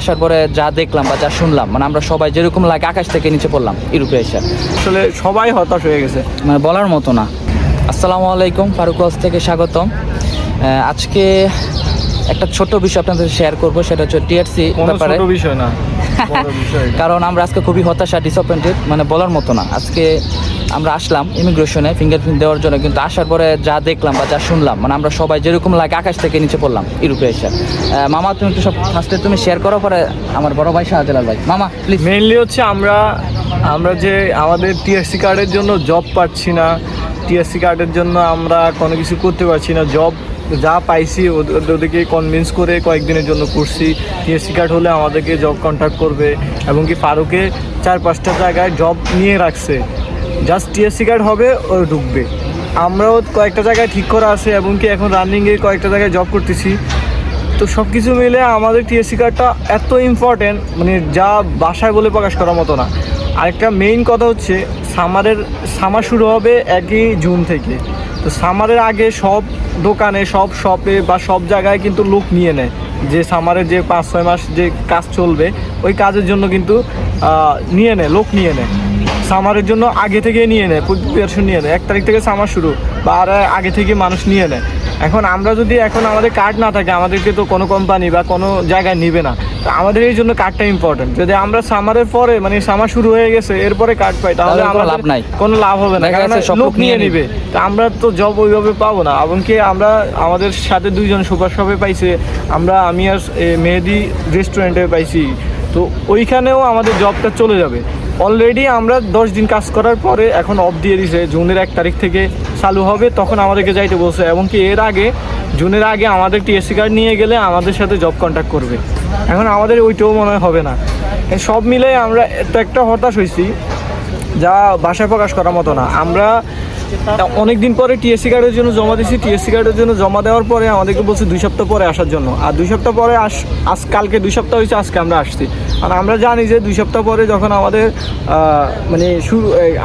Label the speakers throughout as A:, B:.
A: আসার পরে যা দেখলাম বা যা শুনলাম, মানে আমরা সবাই যেরকম লাগে আকাশ থেকে নিচে পড়লাম ইউরোপে এসে।
B: আসলে সবাই হতাশ হয়ে গেছে,
A: মানে বলার মতো না। আসসালামু আলাইকুম, ফারুক ওয়াজ থেকে স্বাগতম। আজকে একটা ছোট বিষয় আপনাদের শেয়ার করবো, সেটা হচ্ছে টিআরসি ব্যাপারে।
B: ছোট বিষয় না, বড় বিষয়।
A: কারণ আমরা আজকে খুবই হতাশা, ডিসঅ্যাপয়েন্টেড, মানে বলার মতো না। আজকে আমরা আসলাম ইমিগ্রেশনে ফিঙ্গারপ্রিন্ট দেওয়ার জন্য, কিন্তু আসার পরে যা দেখলাম বা যা শুনলাম, মানে আমরা সবাই যেরকম লাগে আকাশ থেকে নিচে পড়লাম ইউরোপে এসে। মামা তুমি একটু সব ফার্স্টে তুমি শেয়ার করো, পরে আমার বড় ভাই শাহজালাল ভাই। মামা প্লিজ।
B: মেইনলি হচ্ছে আমরা যে আমাদের টিএসসি কার্ডের জন্য জব পাচ্ছি না, টিএসসি কার্ডের জন্য আমরা কোনো কিছু করতে পারছি না। জব যা পাইছি ওদেরকে কনভিন্স করে কয়েকদিনের জন্য করছি, টিএসসি কার্ড হলে আমাদেরকে জব কন্ট্যাক্ট করবে, এবং কি ফারুকে 4-5টা জায়গায় জব নিয়ে রাখছে। জাস্ট টিএসসি কার্ড হবে ও ঢুকবে। আমরাও কয়েকটা জায়গায় ঠিক করা আছে, এবং কি এখন রানিংয়ে কয়েকটা জায়গায় জব করতেছি। তো সব কিছু মিলে আমাদের টিএসসি কার্ডটা এত ইম্পর্টেন্ট, মানে যা বাসায় বলে প্রকাশ করার মতো না। আরেকটা মেইন কথা হচ্ছে সামার শুরু হবে 1 জুন থেকে। তো সামারের আগে সব দোকানে, সব শপে বা সব জায়গায় কিন্তু লোক নিয়ে নেয়, যে সামারের যে 5-6 মাস যে কাজ চলবে ওই কাজের জন্য কিন্তু লোক নিয়ে নেয়। সামারের জন্য আগে থেকে নিয়ে নেয়, প্রিপারেশন নিয়ে নেয়। 1 তারিখ থেকে সামার শুরু, বা আর আগে থেকে মানুষ নিয়ে নেয়। এখন আমরা যদি আমাদের কার্ড না থাকে, আমাদেরকে তো কোনো কোম্পানি বা কোনো জায়গায় নিবে না। তো আমাদের এই জন্য কার্ডটা ইম্পর্টেন্ট। যদি আমরা সামারের পরে, মানে সামার শুরু হয়ে গেছে এরপরে কার্ড পাই, তাহলে আমার
A: লাভ নাই,
B: কোনো লাভ হবে না, কারণ লোক নিয়ে নিবে। তো আমরা তো জব ওইভাবে পাবো না। এমনকি আমাদের সাথে 2জন সুপার শপে পাইছে, আমি আর মেহেদি রেস্টুরেন্টে পাইছি। তো ওইখানেও আমাদের জবটা চলে যাবে। অলরেডি আমরা 10 দিন কাজ করার পরে এখন অফ দিয়ে দিছে, জুনের 1 তারিখ থেকে চালু হবে, তখন আমাদেরকে যাইতে বলছে। এবং কি জুনের আগে আমাদের টিএসসি কার্ড নিয়ে গেলে আমাদের সাথে জব কন্ট্যাক্ট করবে। এখন আমাদের ওইটাও মনে হয় হবে না। সব মিলে আমরা একটা হতাশ হয়েছি, যা ভাষায় প্রকাশ করার মতো না। আমরা অনেক দিন পরে টিএসসি কার্ডের জন্য জমা দিয়েছি। টিএসসি কার্ডের জন্য জমা দেওয়ার পরে আমাদেরকে বলছে 2 সপ্তাহ পরে আসার জন্য। আর 2 সপ্তাহ পরে কালকে 2 সপ্তাহ হয়েছে, আজকে আমরা আসছি। আর আমরা জানি যে 2 সপ্তাহ পরে যখন আমাদের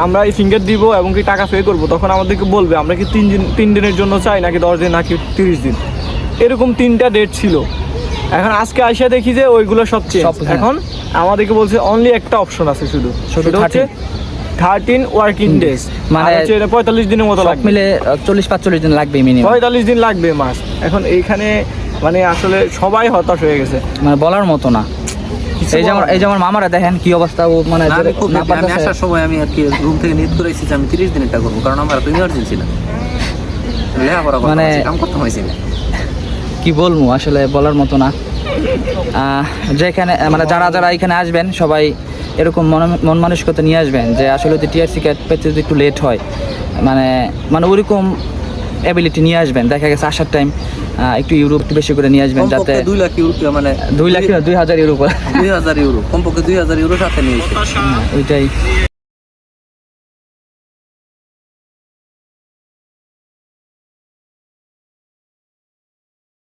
B: আমরা এই ফিঙ্গার দিব এবং কি টাকা পে করবো, তখন আমাদেরকে বলবে আমরা কি 3 দিনের জন্য চাই, নাকি 10 দিন, নাকি 30 দিন। এরকম 3টা ডেট ছিল। এখন আজকে আইসা দেখি যে ওইগুলো সব চেঞ্জ। এখন আমাদেরকে বলছে অনলি একটা অপশন আছে, শুধু হচ্ছে 13 ওয়ার্কিং ডেজ, মানে 45 দিনের মতো লাগবে, মিলে
A: 40-45 দিন লাগবে মিনিমাম,
B: 45 দিন লাগবে মাস। এখন এইখানে মানে আসলে সবাই হতাশ হয়ে গেছে,
A: মানে বলার মতো না। এই যে আমার মামারা দেখেন কি অবস্থা, ও মানে
C: আমি আসার সময় আমি আর কি রুম থেকে নিয়ে করেছি যে আমি 30 দিনেরটা করবো, কারণ আমার তো ইমার্জেন্সি না, লেখাপড়া মানে কাম করতে হয়েছে না।
A: কি বলবো, আসলে বলার মতো না। যেখানে মানে যারা এখানে আসবেন সবাই এরকম মন মানসিকতা নিয়ে আসবেন, যে আসলে যদি টিআরসি কার্ড পেতে যদি একটু লেট হয়, মানে ওরকম অ্যাবিলিটি নিয়ে আসবেন। দেখা গেছে আসার টাইম একটু ইউরো একটু বেশি করে নিয়ে আসবেন, যাতে
C: 2 লাখ ইউরো, মানে
A: 2 লাখ 2000 ইউরো,
C: 2000 ইউরো কমপক্ষে 2000 ইউরো সাথে নিয়ে এসে
A: ওইটাই।